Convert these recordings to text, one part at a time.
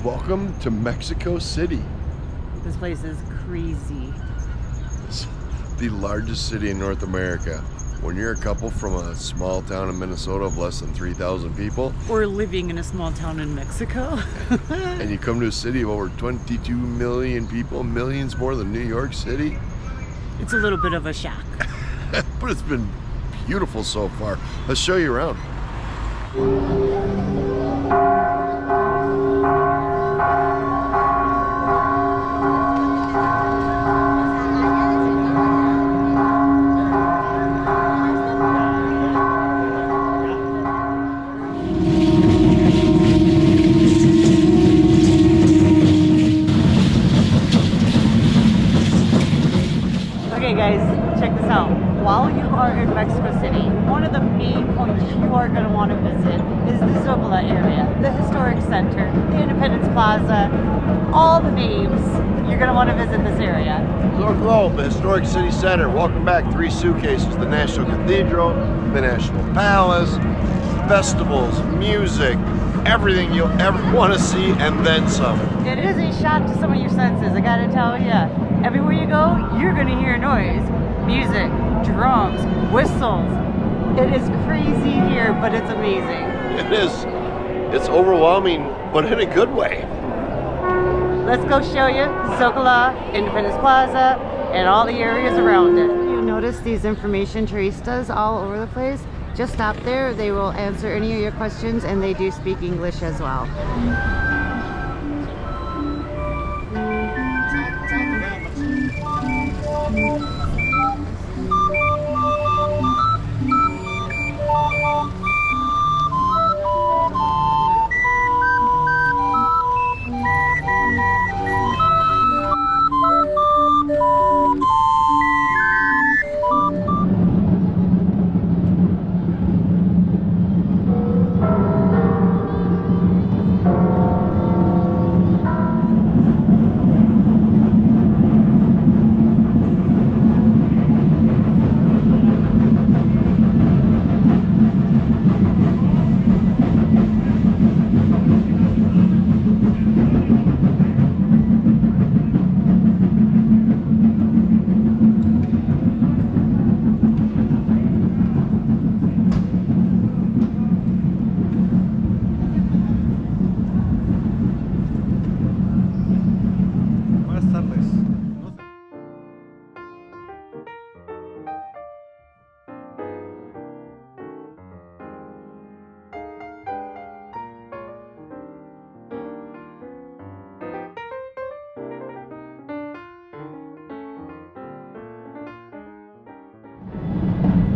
Welcome to Mexico City. This place is crazy. It's the largest city in North America. When you're a couple from a small town in Minnesota of less than 3,000 people, or living in a small town in Mexico, and you come to a city of over 22 million people, millions more than New York City, it's a little bit of a shock. but it's been beautiful so far. Let's show you around. Okay guys, check this out. While you are in Mexico City, one of the main points you are going to want to visit is the Zocalo area, the historic center, the Independence Plaza, all the names. You're going to want to visit this area. Zocalo, the historic city center. Welcome back. 3 suitcases, the National Cathedral, the National Palace, festivals, music, everything you'll ever want to see and then some. It is a shock to some of your senses, I gotta tell you. Everywhere you go, you're gonna hear noise. Music, drums, whistles. It is crazy here, but it's amazing. It is. It's overwhelming, but in a good way. Let's go show you Zocalo, Independence Plaza, and all the areas around it. You notice these information turistas all over the place? Just stop there, they will answer any of your questions, and they do speak English as well.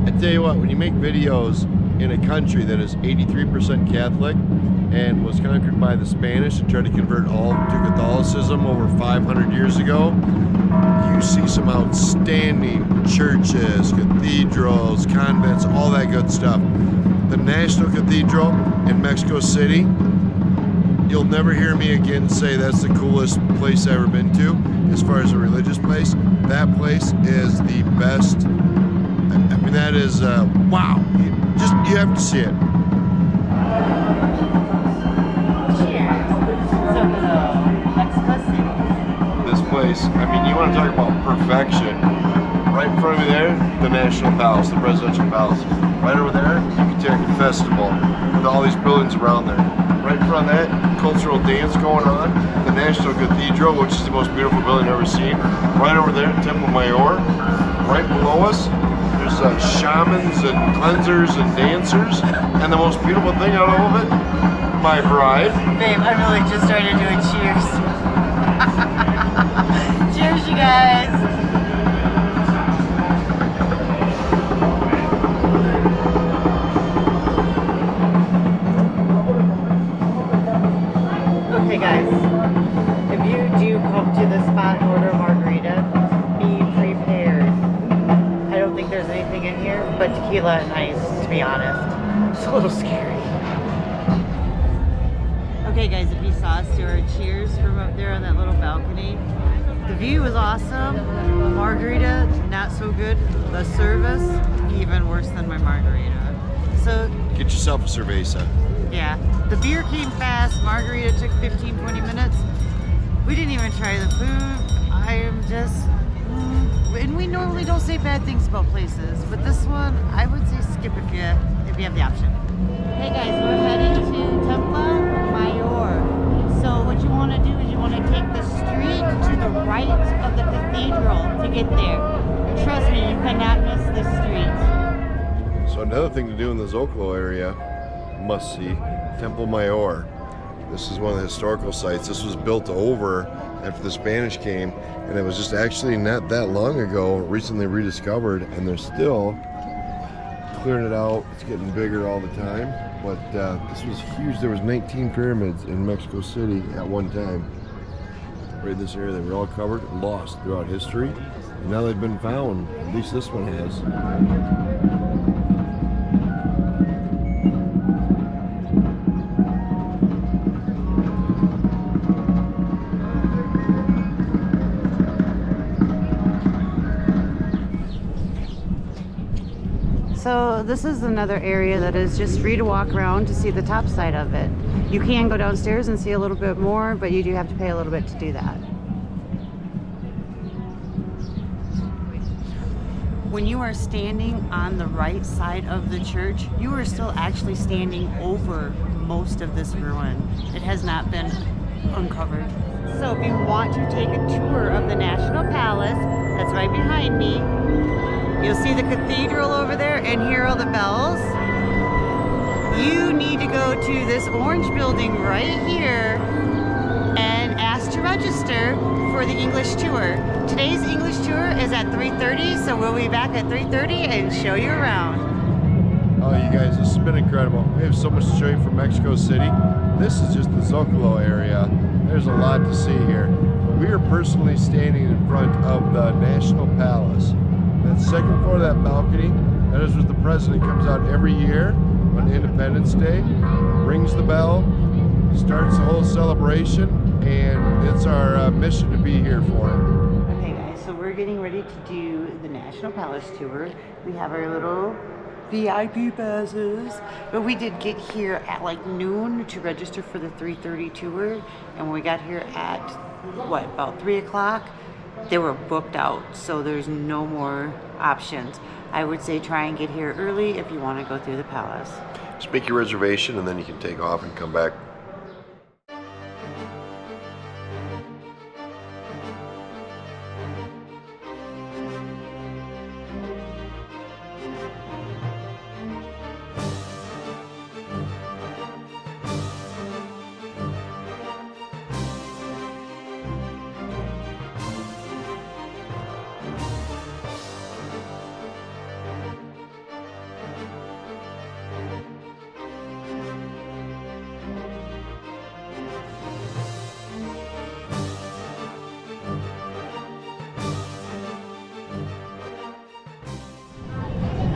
I tell you what, when you make videos in a country that is 83% Catholic and was conquered by the Spanish and tried to convert all to Catholicism over 500 years ago, you see some outstanding churches, cathedrals, convents, all that good stuff. The National Cathedral in Mexico City, you'll never hear me again say that's the coolest place I've ever been to as far as a religious place. That place is the best. I mean, that is, wow. You have to see it. Cheers. Zocalo, Mexico City. This place, I mean, you want to talk about perfection. Right in front of me there, the National Palace, the Presidential Palace. Right over there, Yucatan Festival, with all these buildings around there. Right in front of that, cultural dance going on. The National Cathedral, which is the most beautiful building I've ever seen. Right over there, Temple Mayor. Right below us, there's shamans and cleansers and dancers. And the most beautiful thing out of all of it, my bride. Babe, I really just started doing cheers. Cheers, you guys. Okay guys, if you do come to the spot and order a margarita, be prepared. I don't think there's anything in here but tequila and ice, to be honest. It's a little scary. Okay guys, if you saw us do our cheers from up there on that little balcony, the view was awesome. The margarita, not so good. The service, even worse than my margarita. So get yourself a cerveza. Yeah, the beer came fast. Margarita took 15-20 minutes. We didn't even try the food. I am just, and we normally don't say bad things about places, but this one I would say skip if you have the option. Hey guys, we're heading to Templa Mayor. So what you want to do is you want to take the street to the right of the cathedral to get there. Trust me, you cannot miss this street. So another thing to do in the Zocalo area, must see, Temple Mayor. This is one of the historical sites. This was built over after the Spanish came, and it was just actually not that long ago, recently rediscovered, and they're still clearing it out. It's getting bigger all the time, but this was huge. There was 19 pyramids in Mexico City at one time. Right in this area, they were all covered and lost throughout history, and now they've been found. At least this one has. So this is another area that is just free to walk around to see the top side of it. You can go downstairs and see a little bit more, but you do have to pay a little bit to do that. When you are standing on the right side of the church, you are still actually standing over most of this ruin. It has not been uncovered. So if you want to take a tour of the National Palace, that's right behind me. You'll see the cathedral over there and hear all the bells. You need to go to this orange building right here and ask to register for the English tour. Today's English tour is at 3:30, so we'll be back at 3:30 and show you around. Oh, you guys, this has been incredible. We have so much to show you from Mexico City. This is just the Zocalo area. There's a lot to see here. We are personally standing in front of the National Palace. That second floor of that balcony, that is where the president comes out every year on Independence Day, rings the bell, starts the whole celebration, and it's our mission to be here for him. Okay guys, so we're getting ready to do the National Palace tour. We have our little VIP passes, but we did get here at like noon to register for the 3:30 tour, and when we got here at what, about 3 o'clock, they were booked out, so there's no more options. I would say try and get here early if you want to go through the palace. Just make your reservation and then you can take off and come back.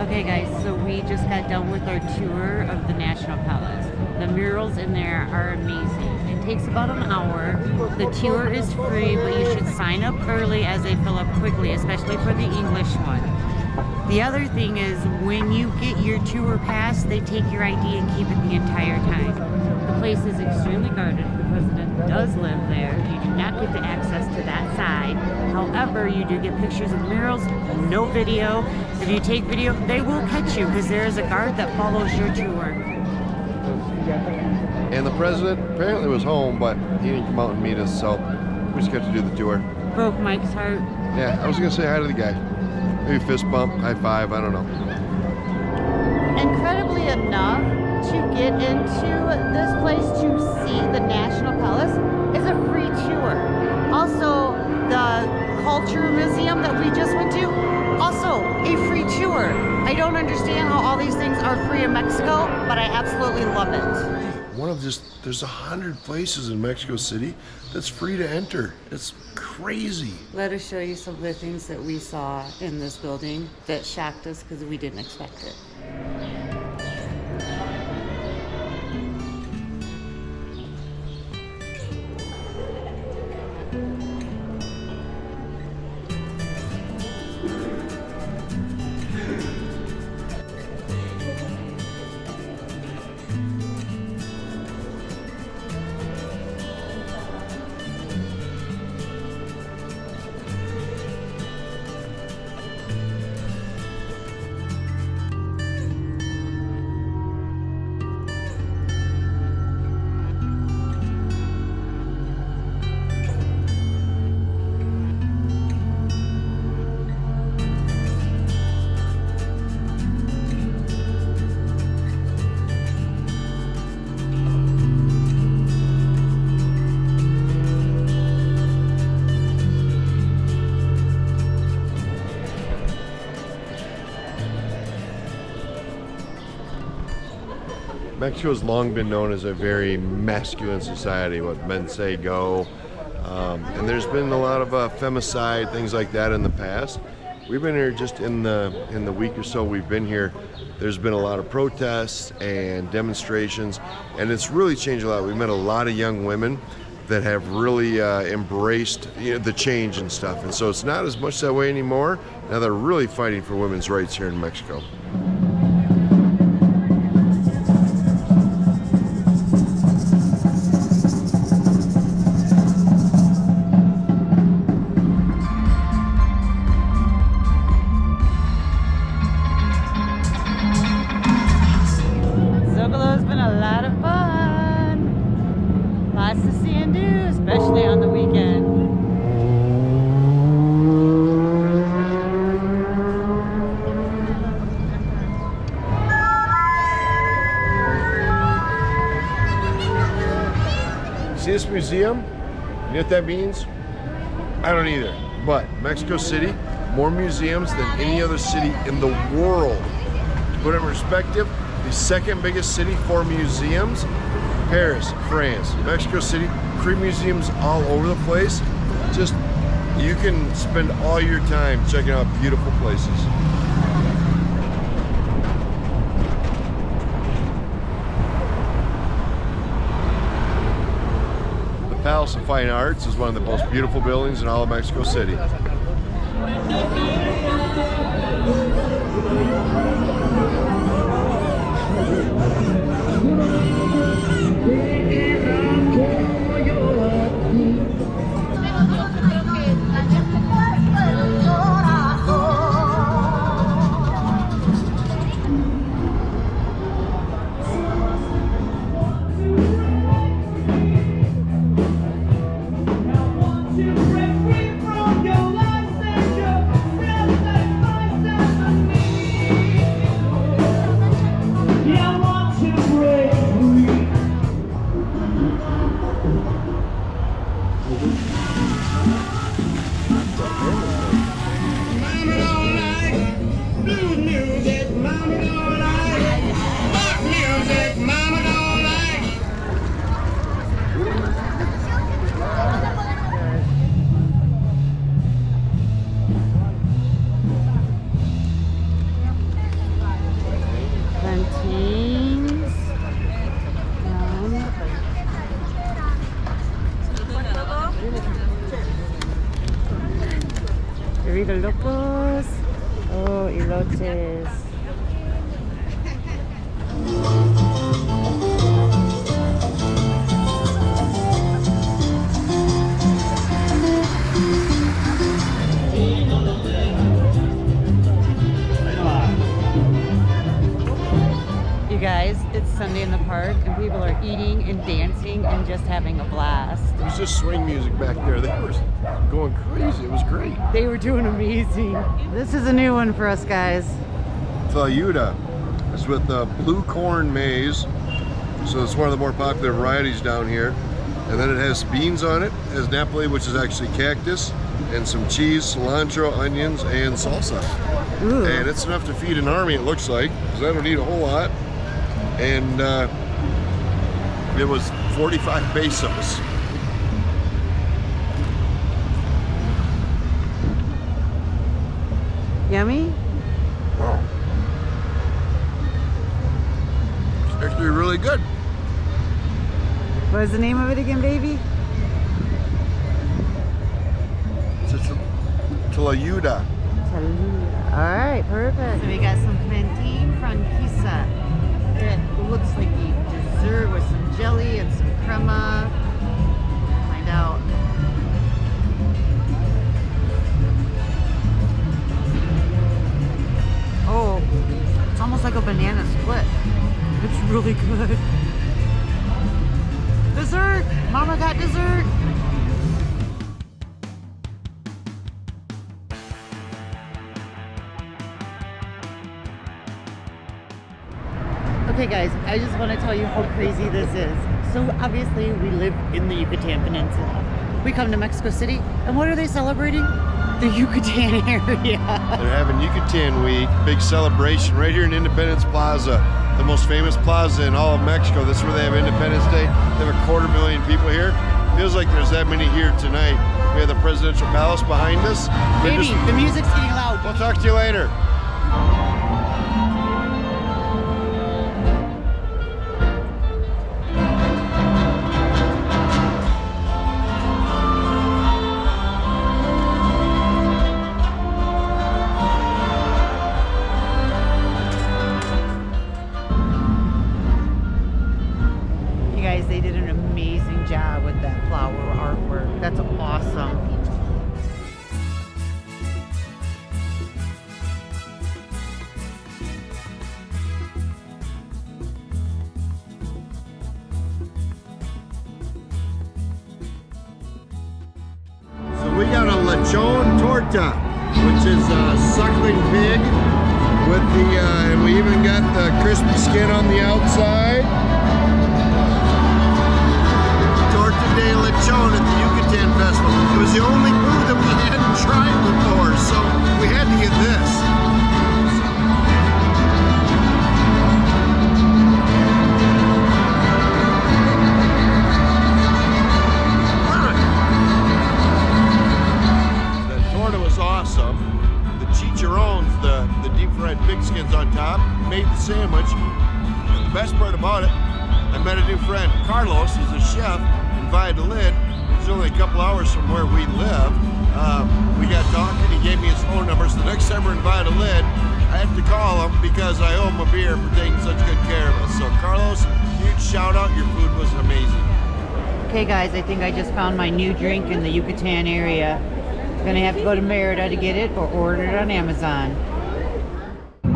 Okay guys, so we just got done with our tour of the National Palace. The murals in there are amazing. It takes about an hour. The tour is free, but you should sign up early as they fill up quickly, especially for the English one. The other thing is when you get your tour pass, they take your ID and keep it the entire time. The place is extremely guarded. The president does live there. You do not get the access to that side. However, you do get pictures of the murals, no video. If you take video, they will catch you because there is a guard that follows your tour. And the president apparently was home, but he didn't come out and meet us, so we just got to do the tour. Broke Mike's heart. Yeah, I was going to say hi to the guy. Maybe fist bump, high five, I don't know. Incredibly enough, to get into this place to see the National Palace is a free tour. Also, the Culture Museum that we just went to, also a free tour. I don't understand how all these things are free in Mexico, but I absolutely love it. There's 100 places in Mexico City that's free to enter. It's crazy. Let us show you some of the things that we saw in this building that shocked us because we didn't expect it. Mexico has long been known as a very masculine society. What men say go, and there's been a lot of femicide, things like that in the past. We've been here just in the week or so we've been here. There's been a lot of protests and demonstrations, and it's really changed a lot. We've met a lot of young women that have really embraced the change and stuff, and so it's not as much that way anymore. Now they're really fighting for women's rights here in Mexico. Zocalo's been a lot of fun. Lots to see and do, especially on the weekend. See this museum? You know what that means? I don't either. But Mexico City, more museums than any other city in the world. To put it in perspective, the second biggest city for museums, Paris, France. Mexico City, 3 museums all over the place. Just, you can spend all your time checking out beautiful places. The Palace of Fine Arts is one of the most beautiful buildings in all of Mexico City. Doritos Locos. Oh, elotes. You guys, it's Sunday in the park and people are eating and dancing and just having a blast. There's just swing music back there. They were going crazy. It was great. They were doing amazing. This is a new one for us, guys. Tlayuda. It's with blue corn maize. So it's one of the more popular varieties down here. And then it has beans on it. It has Napoli, which is actually cactus, and some cheese, cilantro, onions, and salsa. Ooh. And it's enough to feed an army, it looks like, because I don't eat a whole lot. And it was 45 pesos. Yummy? Wow. It's actually really good. What is the name of it again, baby? It's Tlayuda. Alright, perfect. So we got some plantain franquisa. It looks like a dessert with some jelly and some crema. Find out. Oh, it's almost like a banana split. It's really good. Dessert! Mama got dessert! Okay guys, I just want to tell you how crazy this is. So obviously we live in the Yucatan Peninsula. We come to Mexico City, and what are they celebrating? The Yucatan area. They're having Yucatan Week, big celebration right here in Independence Plaza. the most famous plaza in all of Mexico. This is where they have Independence Day. They have 250,000 people here. Feels like there's that many here tonight. We have the presidential palace behind us. Maybe the music's getting loud. We'll talk to you later. They did an amazing job with that flower artwork. That's awesome. So we got a lechon torta, which is a suckling pig with the, and we even got the crispy skin on the outside. De lechon at the Yucatan Festival. It was the only food that we hadn't tried before, so we had to get this. The torta was awesome. The chicharrones, the deep fried pig skins on top, made the sandwich. The best part about it, I met a new friend. Carlos is a chef in Valladolid. He's only a couple hours from where we live. We got talking, he gave me his phone number, so the next time we're in Valladolid, I have to call him because I owe him a beer for taking such good care of us. So Carlos, huge shout out, your food was amazing. Okay guys, I think I just found my new drink in the Yucatan area. Gonna have to go to Merida to get it or order it on Amazon.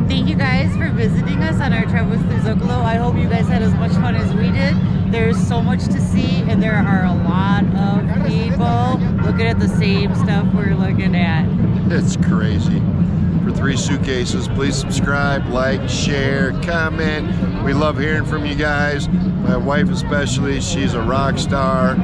Thank you guys for visiting us on our travels through Zocalo. I hope you guys had as much fun as we did. There's so much to see and there are a lot of people looking at the same stuff we're looking at. It's crazy. For 3 Suitcases, please subscribe, like, share, comment. We love hearing from you guys. My wife especially, she's a rock star.